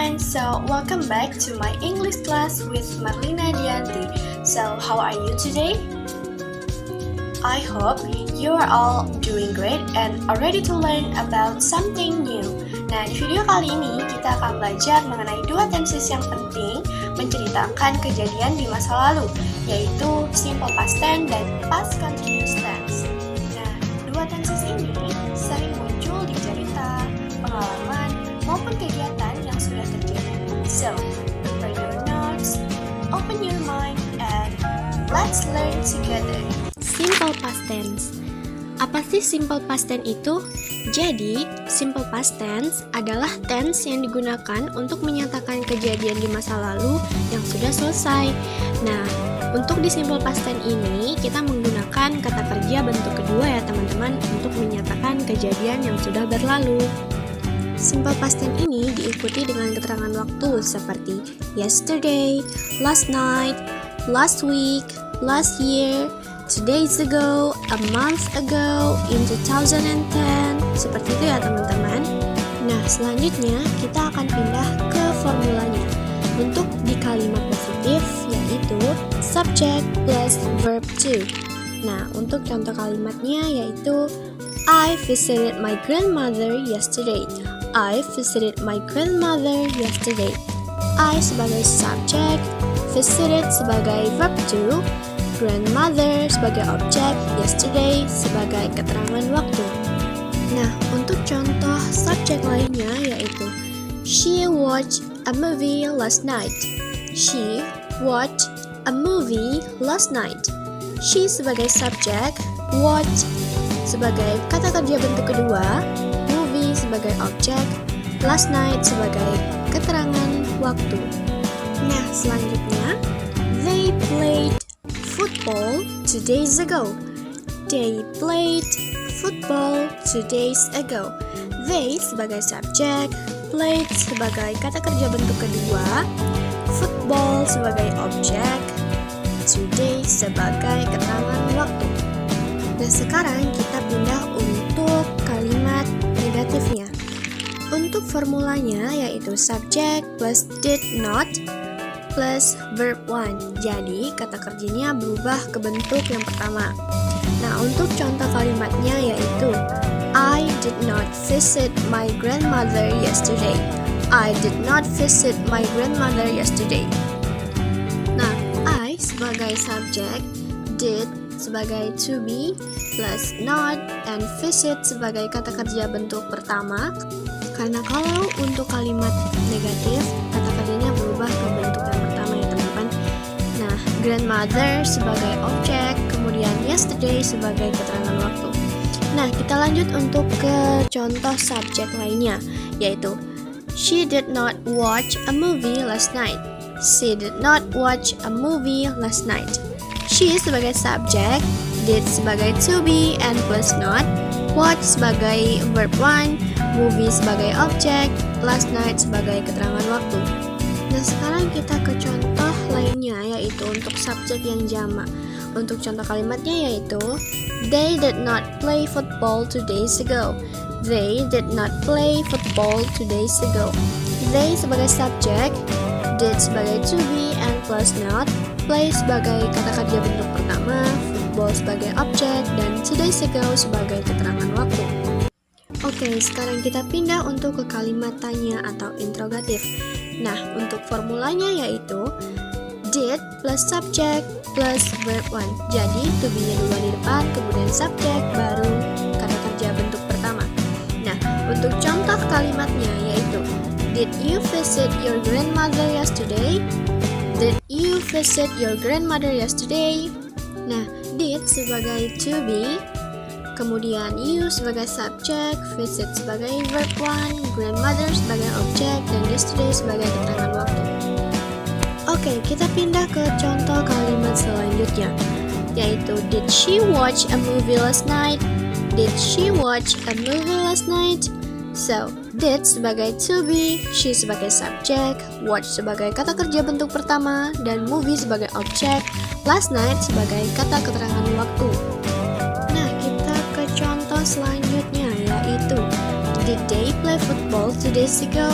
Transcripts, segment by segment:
everyone, so welcome back to my English class with Marlina Dianti. So how are you today? I hope you are all doing great and are ready to learn about something new. Nah, di video kali ini kita akan belajar mengenai dua tenses yang penting menceritakan kejadian di masa lalu, yaitu simple past tense dan past continuous tense. Nah, dua tenses ini sering muncul di cerita, pengalaman, maupun kegiatan yang sudah terjadi. So, prepare your notes, open your mind, and let's learn together. Simple past tense. Apa sih simple past tense itu? Jadi, simple past tense adalah tense yang digunakan untuk menyatakan kejadian di masa lalu yang sudah selesai. Nah, untuk di simple past tense ini, kita menggunakan kata kerja bentuk kedua ya teman-teman untuk menyatakan kejadian yang sudah berlalu. Simple past tense ini diikuti dengan keterangan waktu seperti yesterday, last night, last week, last year, 2 days ago, a month ago, in 2010. Seperti itu ya teman-teman. Nah, selanjutnya kita akan pindah ke formulanya. Untuk di kalimat positif yaitu subject plus verb to. Nah, untuk contoh kalimatnya yaitu I visited my grandmother yesterday. I visited my grandmother yesterday. I sebagai subjek, visited sebagai verb to, grandmother sebagai objek, yesterday sebagai keterangan waktu. Nah, untuk contoh subjek lainnya yaitu she watched a movie last night. She watched a movie last night. She sebagai subjek, watch sebagai kata kerja bentuk kedua, movie sebagai objek, last night sebagai keterangan waktu. Nah, selanjutnya, they played football 2 days ago. They played football 2 days ago. They sebagai subjek, played sebagai kata kerja bentuk kedua, football sebagai objek, 2 days sebagai keterangan waktu. Nah, sekarang kita pindah untuk kalimat negatifnya. Untuk formulanya yaitu subject plus did not plus verb 1. Jadi, kata kerjanya berubah ke bentuk yang pertama. Nah, untuk contoh kalimatnya yaitu I did not visit my grandmother yesterday. I did not visit my grandmother yesterday. Nah, I sebagai subjek, did sebagai to be, plus not, and visit sebagai kata kerja bentuk pertama. Karena kalau untuk kalimat negatif, kata kerjanya berubah ke bentuk yang pertama ya teman-teman. Nah, grandmother sebagai objek, kemudian yesterday sebagai keterangan waktu. Nah, kita lanjut untuk ke contoh subjek lainnya, yaitu she did not watch a movie last night. She did not watch a movie last night. She sebagai subjek, did sebagai to be and plus not, watch sebagai verb 1, movie sebagai objek, last night sebagai keterangan waktu. Nah, sekarang kita ke contoh lainnya yaitu untuk subjek yang jamak. Untuk contoh kalimatnya yaitu they did not play football 2 days ago. They did not play football 2 days ago. They sebagai subjek, did sebagai to be and plus not, play sebagai kata kerja bentuk pertama, football sebagai objek, dan 2 days ago sebagai keterangan waktu. Oke, sekarang kita pindah untuk ke kalimat tanya atau interrogatif. Nah, untuk formulanya yaitu did plus subject plus verb 1. Jadi, to be-nya duluan di depan, kemudian subject, baru kata kerja bentuk pertama. Nah, untuk contoh kalimatnya yaitu did you visit your grandmother yesterday? Did you visit your grandmother yesterday? Nah, did sebagai to be, kemudian you sebagai subjek, visit sebagai verb 1, grandmother sebagai objek, dan yesterday sebagai keterangan waktu. Oke, kita pindah ke contoh kalimat selanjutnya, yaitu did she watch a movie last night? Did she watch a movie last night? So, did sebagai to be, she sebagai subjek, watch sebagai kata kerja bentuk pertama, dan movie sebagai objek, last night sebagai kata keterangan waktu. Nah, kita ke contoh selanjutnya yaitu did they play football 2 days ago?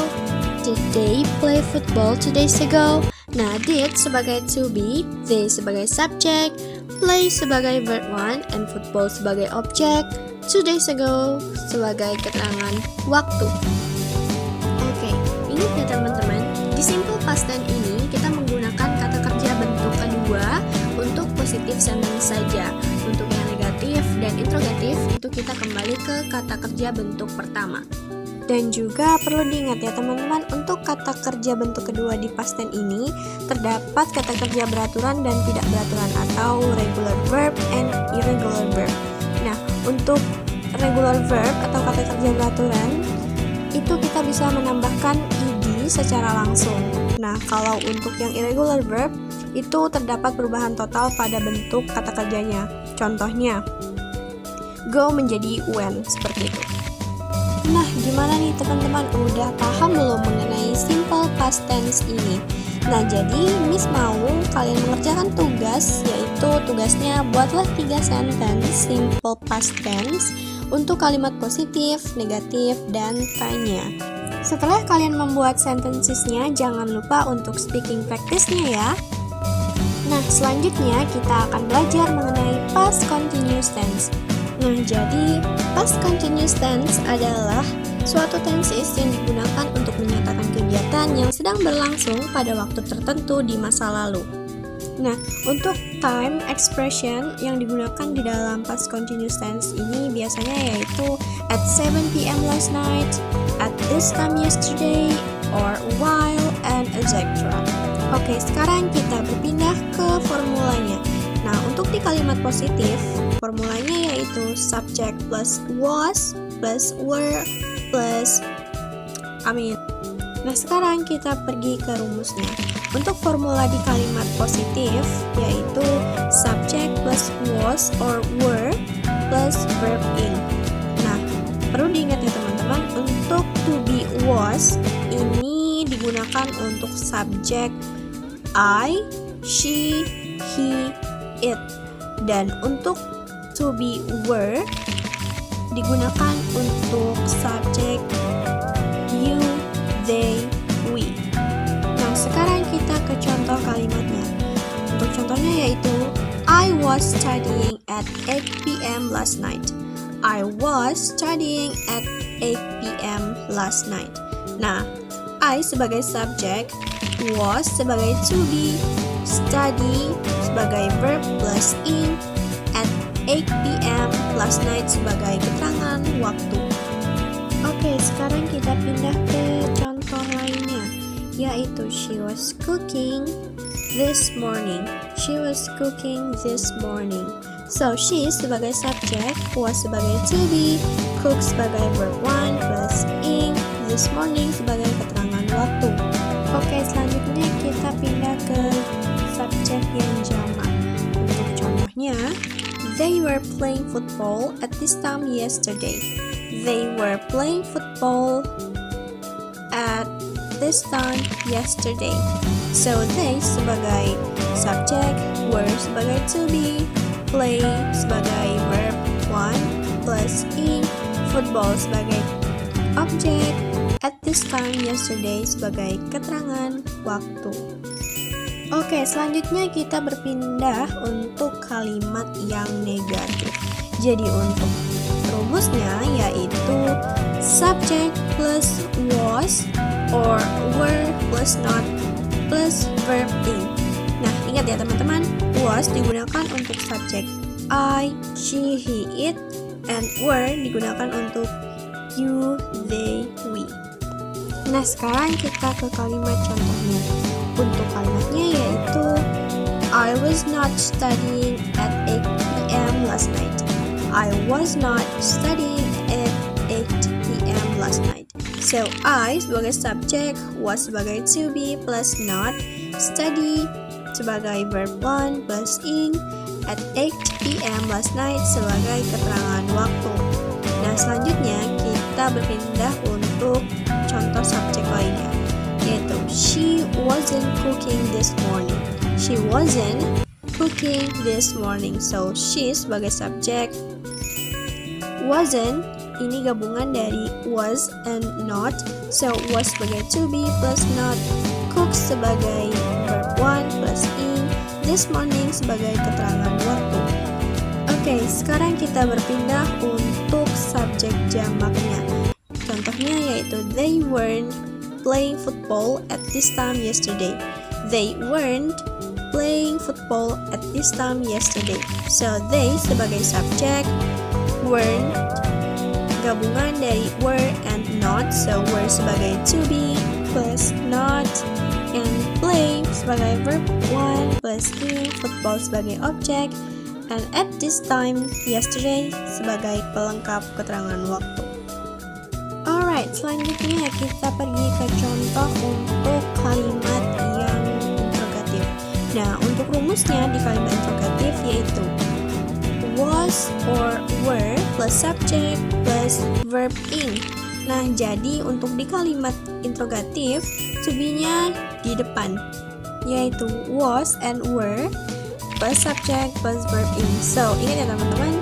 Did they play football 2 days ago? Nah, did sebagai to be, they sebagai subjek, play sebagai verb 1, and football sebagai objek, 2 days ago sebagai keterangan waktu. Oke, ingat ya teman-teman, di simple past tense ini kita menggunakan kata kerja bentuk kedua untuk positive sentence saja. Untuk yang negatif dan interrogatif itu kita kembali ke kata kerja bentuk pertama. Dan juga perlu diingat ya teman-teman, untuk kata kerja bentuk kedua di past tense ini terdapat kata kerja beraturan dan tidak beraturan atau regular verb and irregular verb. Nah, untuk regular verb atau kata kerja beraturan itu kita bisa menambahkan ed secara langsung. Nah, kalau untuk yang irregular verb itu terdapat perubahan total pada bentuk kata kerjanya. Contohnya, go menjadi went, seperti itu. Nah, gimana nih teman-teman? Udah paham belum mengenai simple past tense ini? Nah, jadi Miss mau kalian mengerjakan tugas, yaitu tugasnya buatlah 3 sentence simple past tense untuk kalimat positif, negatif, dan tanya. Setelah kalian membuat sentencesnya, jangan lupa untuk speaking practice-nya ya. Nah, selanjutnya kita akan belajar mengenai past continuous tense. Nah, jadi past continuous tense adalah suatu tenses yang digunakan untuk menyatakan kegiatan yang sedang berlangsung pada waktu tertentu di masa lalu. Nah, untuk time expression yang digunakan di dalam past continuous tense ini biasanya yaitu at 7 p.m. last night, at this time yesterday, or while, and etc. Oke, sekarang kita berpindah ke formulanya. Nah, untuk di kalimat positif, formulanya yaitu subject plus was plus were plus Nah, sekarang kita pergi ke rumusnya. Untuk formula di kalimat positif yaitu subject plus was or were plus verb ing. Nah, perlu diingat ya teman-teman, untuk to be was ini digunakan untuk subjek I, she, he, it. Dan untuk to be were digunakan untuk subjek you, they, we. Nah, sekarang kita ke contoh kalimatnya. Untuk contohnya yaitu I was studying at 8 p.m. last night. I was studying at 8 p.m. last night. Nah, I sebagai subjek, was sebagai to be, study sebagai verb plus ing, at 8 p.m. last night sebagai keterangan waktu. Oke, sekarang kita pindah ke contoh lainnya, yaitu she was cooking this morning. She was cooking this morning. So, she sebagai subjek, was sebagai to be, cook sebagai verb 1 plus ing, this morning sebagai keterangan waktu. Oke, selanjutnya kita pindah ke subjek yang jamak. Untuk contohnya, they were playing football at this time yesterday. They were playing football at this time yesterday. So, they sebagai subjek, were sebagai to be, play sebagai verb 1 plus ing, football sebagai objek, at this time yesterday sebagai keterangan waktu. Oke, selanjutnya kita berpindah untuk kalimat yang negatif. Jadi untuk rumusnya yaitu subject plus was or were plus not plus verb ing. Nah, ingat ya teman-teman, was digunakan untuk subjek I, she, he, it, and were digunakan untuk you, they, we. Nah, sekarang kita ke kalimat contohnya. Untuk kalimatnya yaitu I was not studying at 8 p.m. last night. I was not studying at 8 p.m. last night. So, I sebagai subjek, was sebagai to be plus not, study sebagai verb 1 plus ing, at 8 p.m. last night sebagai keterangan waktu. Nah, selanjutnya kita berpindah untuk contoh subjek lainnya, yaitu she wasn't cooking this morning. She wasn't cooking this morning. So, she sebagai subjek, wasn't ini gabungan dari was and not. So was sebagai to be plus not, cook sebagai verb 1 plus in, this morning sebagai keterangan waktu. Oke, sekarang kita berpindah untuk subjek jamaknya. Contohnya yaitu they weren't playing football at this time yesterday. They weren't playing football at this time yesterday. So they sebagai subjek, weren't gabungan dari were and not. So were sebagai to be plus not, and play sebagai verb 1 plus in, football sebagai objek, and at this time yesterday sebagai pelengkap keterangan waktu. Alright, selanjutnya kita pergi ke contoh untuk kalimat yang interrogatif. Nah, untuk rumusnya di kalimat interrogatif yaitu was or were plus subject plus verb in. Nah, jadi untuk di kalimat interrogatif to be-nya di depan, yaitu was and were plus subject plus verb in. So, ingat ya teman-teman,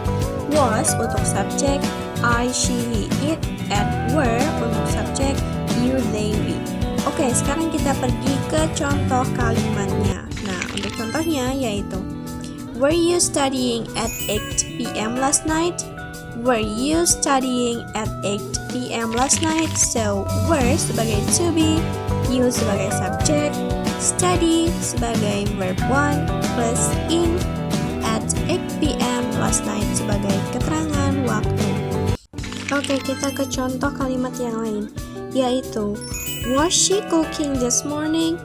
was untuk subjek I, she, he, it, and were untuk subjek you, they, we. Oke, sekarang kita pergi ke contoh kalimatnya. Nah, untuk contohnya yaitu were you studying at 8 p.m. last night? Were you studying at 8 p.m. last night? So, were sebagai to be, you sebagai subjek, study sebagai verb 1 plus in, at 8 p.m. last night sebagai keterangan waktu. Oke, kita ke contoh kalimat yang lain, yaitu was she cooking this morning?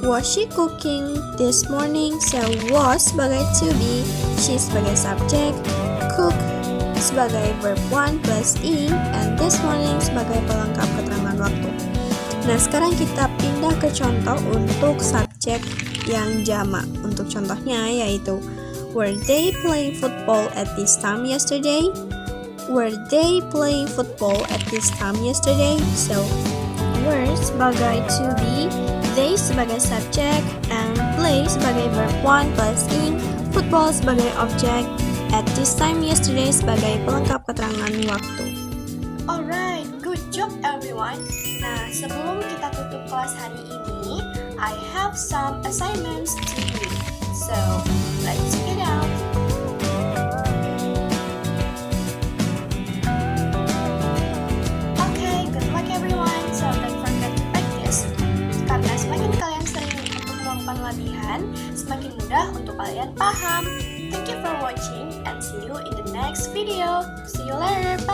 Was she cooking this morning? So, was sebagai to be, she sebagai subjek, cook sebagai verb 1 plus in, and this morning sebagai pelengkap keterangan waktu. Nah, sekarang kita pindah ke contoh untuk subjek yang jamak. Untuk contohnya yaitu were they playing football at this time yesterday? Were they playing football at this time yesterday? So, were sebagai to be, they sebagai subjek, and play sebagai verb 1 plus in, football sebagai objek, at this time yesterday sebagai pelengkap keterangan waktu. Alright, good job everyone. Nah, sebelum kita tutup kelas hari ini, I have some assignments to do. So, let's check it out. Okay, good luck everyone. So, don't forget to practice. Karena semakin kalian sering untuk melakukan latihan, semakin mudah untuk kalian paham. Thank you for watching and see you in the next video. See you later. Bye.